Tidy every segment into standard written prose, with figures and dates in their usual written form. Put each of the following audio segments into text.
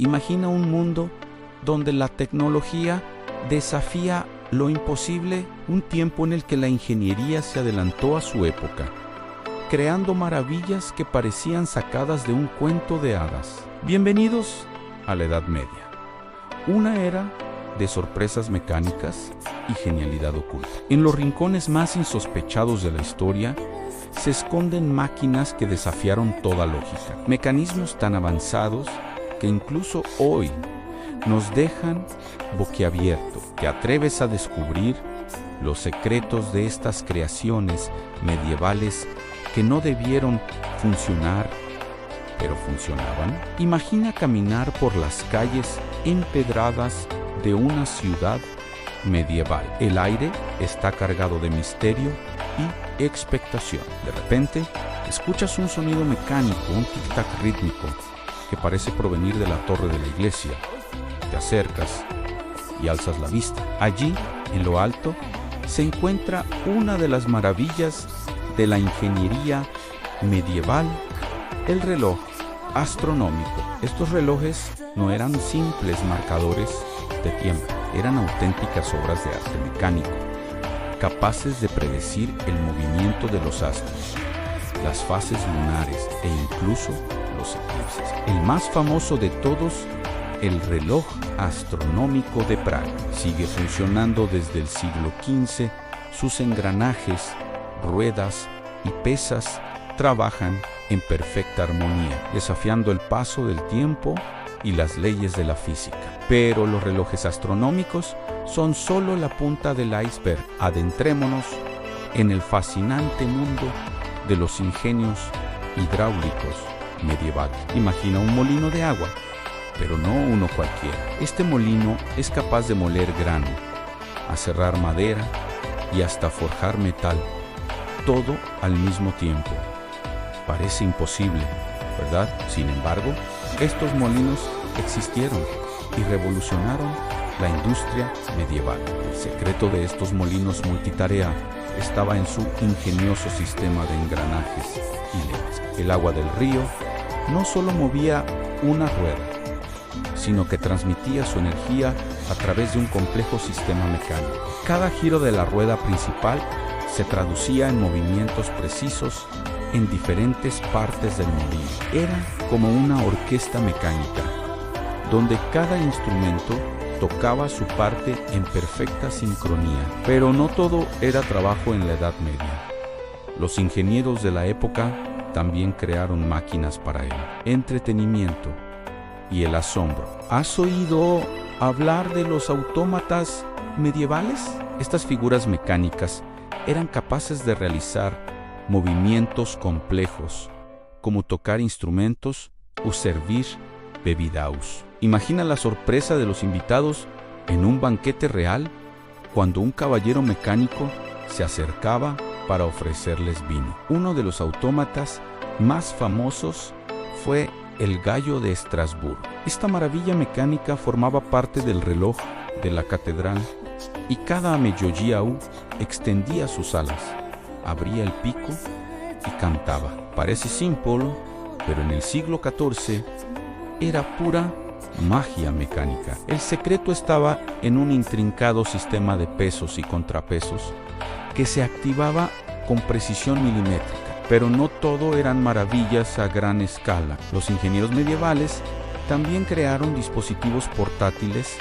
Imagina un mundo donde la tecnología desafía lo imposible, un tiempo en el que la ingeniería se adelantó a su época, creando maravillas que parecían sacadas de un cuento de hadas. Bienvenidos a la Edad Media, una era de sorpresas mecánicas y genialidad oculta. En los rincones más insospechados de la historia se esconden máquinas que desafiaron toda lógica, mecanismos tan avanzados que incluso hoy nos dejan boquiabierto. ¿Te atreves a descubrir los secretos de estas creaciones medievales que no debieron funcionar, pero funcionaban? Imagina caminar por las calles empedradas de una ciudad medieval. El aire está cargado de misterio y expectación. De repente, escuchas un sonido mecánico, un tic-tac rítmico que parece provenir de la torre de la iglesia. Te acercas y alzas la vista. Allí, en lo alto, se encuentra una de las maravillas de la ingeniería medieval, el reloj astronómico. Estos relojes no eran simples marcadores de tiempo, eran auténticas obras de arte mecánico, capaces de predecir el movimiento de los astros, las fases lunares e incluso los eclipses. El más famoso de todos, el reloj astronómico de Praga, sigue funcionando desde el siglo XV. Sus engranajes, ruedas y pesas trabajan en perfecta armonía, desafiando el paso del tiempo y las leyes de la física. Pero los relojes astronómicos son solo la punta del iceberg. Adentrémonos en el fascinante mundo de los ingenios hidráulicos medievales. Imagina un molino de agua, pero no uno cualquiera. Este molino es capaz de moler grano, aserrar madera y hasta forjar metal, todo al mismo tiempo. Parece imposible, ¿verdad? Sin embargo, estos molinos existieron y revolucionaron la industria medieval. El secreto de estos molinos multitarea estaba en su ingenioso sistema de engranajes y levas. El agua del río no solo movía una rueda, sino que transmitía su energía a través de un complejo sistema mecánico. Cada giro de la rueda principal se traducía en movimientos precisos en diferentes partes del molino. Era como una orquesta mecánica, donde cada instrumento tocaba su parte en perfecta sincronía. Pero no todo era trabajo en la Edad Media. Los ingenieros de la época también crearon máquinas para el entretenimiento y el asombro. ¿Has oído hablar de los autómatas medievales? Estas figuras mecánicas eran capaces de realizar movimientos complejos, como tocar instrumentos o servir bebidaus. Imagina la sorpresa de los invitados en un banquete real cuando un caballero mecánico se acercaba para ofrecerles vino. Uno de los autómatas más famosos fue el gallo de Estrasburgo. Esta maravilla mecánica formaba parte del reloj de la catedral y cada ameyogiau extendía sus alas, abría el pico y cantaba. Parece simple, pero en el siglo XIV era pura magia mecánica. El secreto estaba en un intrincado sistema de pesos y contrapesos que se activaba con precisión milimétrica. Pero no todo eran maravillas a gran escala. Los ingenieros medievales también crearon dispositivos portátiles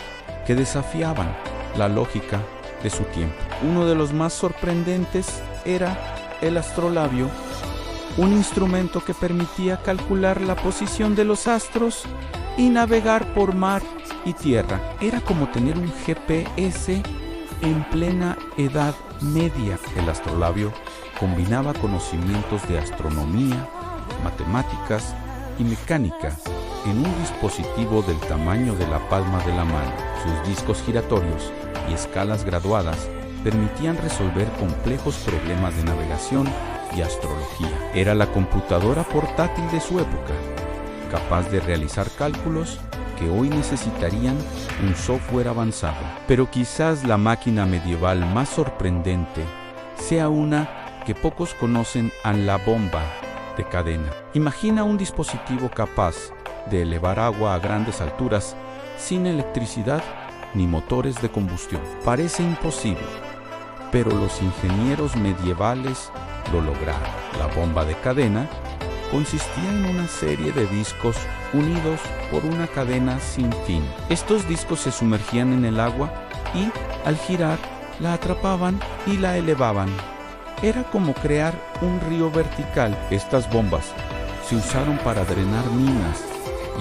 que desafiaban la lógica de su tiempo. Uno de los más sorprendentes era el astrolabio, un instrumento que permitía calcular la posición de los astros y navegar por mar y tierra. Era como tener un GPS en plena Edad Media. El astrolabio combinaba conocimientos de astronomía, matemáticas y mecánica en un dispositivo del tamaño de la palma de la mano. Sus discos giratorios y escalas graduadas permitían resolver complejos problemas de navegación y astrología. Era la computadora portátil de su época, capaz de realizar cálculos que hoy necesitarían un software avanzado. Pero quizás la máquina medieval más sorprendente sea una que pocos conocen: a la bomba de cadena. Imagina un dispositivo capaz de elevar agua a grandes alturas sin electricidad ni motores de combustión. Parece imposible, pero los ingenieros medievales lo lograron. La bomba de cadena consistía en una serie de discos unidos por una cadena sin fin. Estos discos se sumergían en el agua y, al girar, la atrapaban y la elevaban. Era como crear un río vertical. Estas bombas se usaron para drenar minas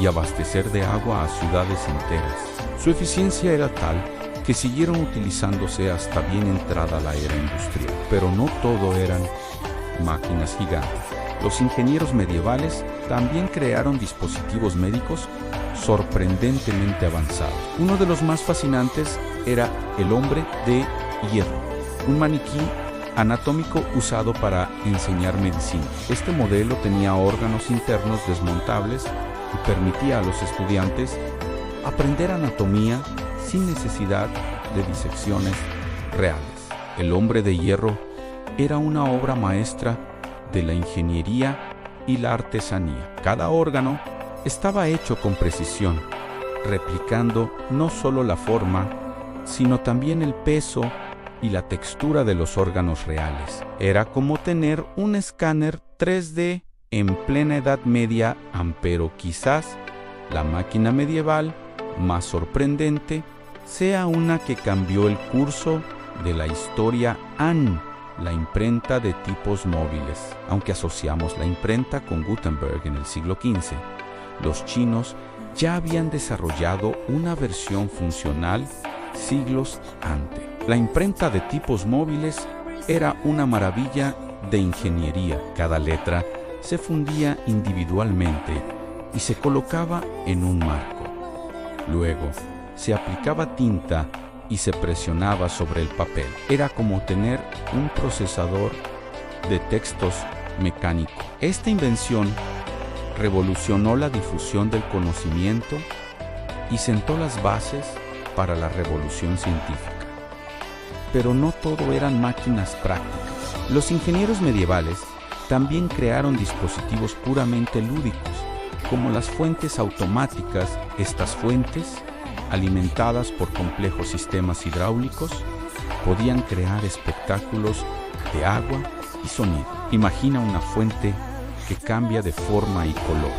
y abastecer de agua a ciudades enteras. Su eficiencia era tal que siguieron utilizándose hasta bien entrada la era industrial. Pero no todo eran máquinas gigantes. Los ingenieros medievales también crearon dispositivos médicos sorprendentemente avanzados. Uno de los más fascinantes era el hombre de hierro, un maniquí anatómico usado para enseñar medicina. Este modelo tenía órganos internos desmontables y permitía a los estudiantes aprender anatomía sin necesidad de disecciones reales. El hombre de hierro era una obra maestra de la ingeniería y la artesanía. Cada órgano estaba hecho con precisión, replicando no solo la forma, sino también el peso y la textura de los órganos reales. Era como tener un escáner 3D en plena Edad Media, pero quizás la máquina medieval más sorprendente sea una que cambió el curso de la historia, la imprenta de tipos móviles. Aunque asociamos la imprenta con Gutenberg en el siglo XV, los chinos ya habían desarrollado una versión funcional siglos antes. La imprenta de tipos móviles era una maravilla de ingeniería. Cada letra se fundía individualmente y se colocaba en un marco. Luego, se aplicaba tinta y se presionaba sobre el papel. Era como tener un procesador de textos mecánico. Esta invención revolucionó la difusión del conocimiento y sentó las bases para la revolución científica. Pero no todo eran máquinas prácticas. Los ingenieros medievales también crearon dispositivos puramente lúdicos, como las fuentes automáticas. Estas fuentes, alimentadas por complejos sistemas hidráulicos, podían crear espectáculos de agua y sonido. Imagina una fuente que cambia de forma y color.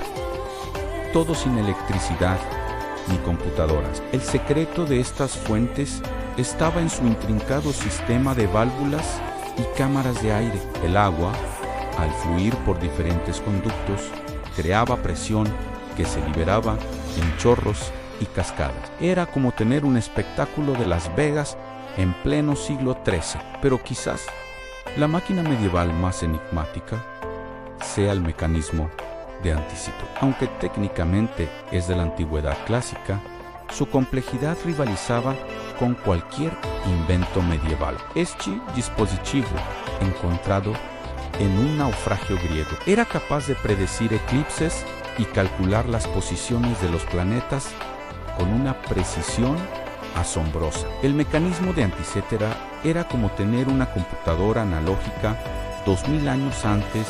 Todo sin electricidad ni computadoras. El secreto de estas fuentes estaba en su intrincado sistema de válvulas y cámaras de aire. El agua, al fluir por diferentes conductos, creaba presión que se liberaba en chorros y cascadas. Era como tener un espectáculo de Las Vegas en pleno siglo XIII. Pero quizás la máquina medieval más enigmática sea el mecanismo de Antícito. Aunque técnicamente es de la antigüedad clásica, su complejidad rivalizaba con cualquier invento medieval. Este dispositivo, encontrado en un naufragio griego, era capaz de predecir eclipses y calcular las posiciones de los planetas con una precisión asombrosa. El mecanismo de Antícito era como tener una computadora analógica 2000 años antes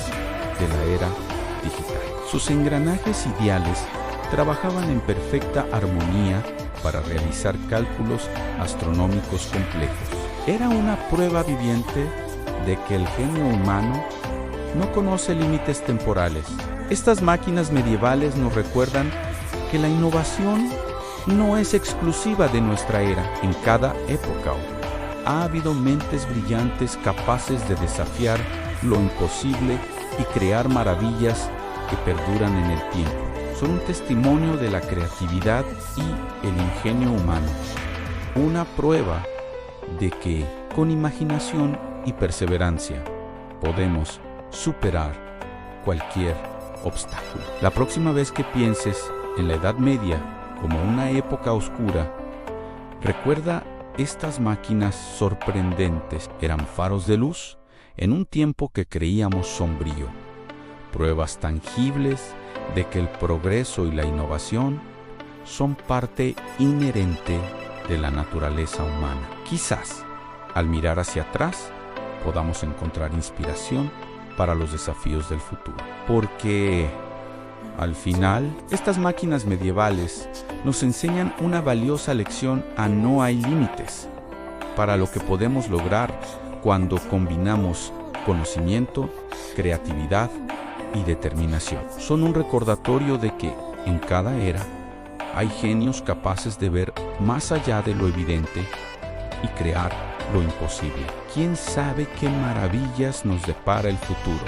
de la era digital. Sus engranajes ideales trabajaban en perfecta armonía para realizar cálculos astronómicos complejos. Era una prueba viviente de que el genio humano no conoce límites temporales. Estas máquinas medievales nos recuerdan que la innovación no es exclusiva de nuestra era. En cada época ha habido mentes brillantes capaces de desafiar lo imposible y crear maravillas que perduran en el tiempo. Son un testimonio de la creatividad y el ingenio humano. Una prueba de que con imaginación y perseverancia podemos superar cualquier obstáculo. La próxima vez que pienses en la Edad Media como una época oscura, recuerda estas máquinas sorprendentes. Eran faros de luz en un tiempo que creíamos sombrío, pruebas tangibles de que el progreso y la innovación son parte inherente de la naturaleza humana. Quizás, al mirar hacia atrás, podamos encontrar inspiración para los desafíos del futuro. Porque Al final, estas máquinas medievales nos enseñan una valiosa lección a no hay límites para lo que podemos lograr cuando combinamos conocimiento, creatividad y determinación. Son un recordatorio de que, en cada era, hay genios capaces de ver más allá de lo evidente y crear lo imposible. ¿Quién sabe qué maravillas nos depara el futuro?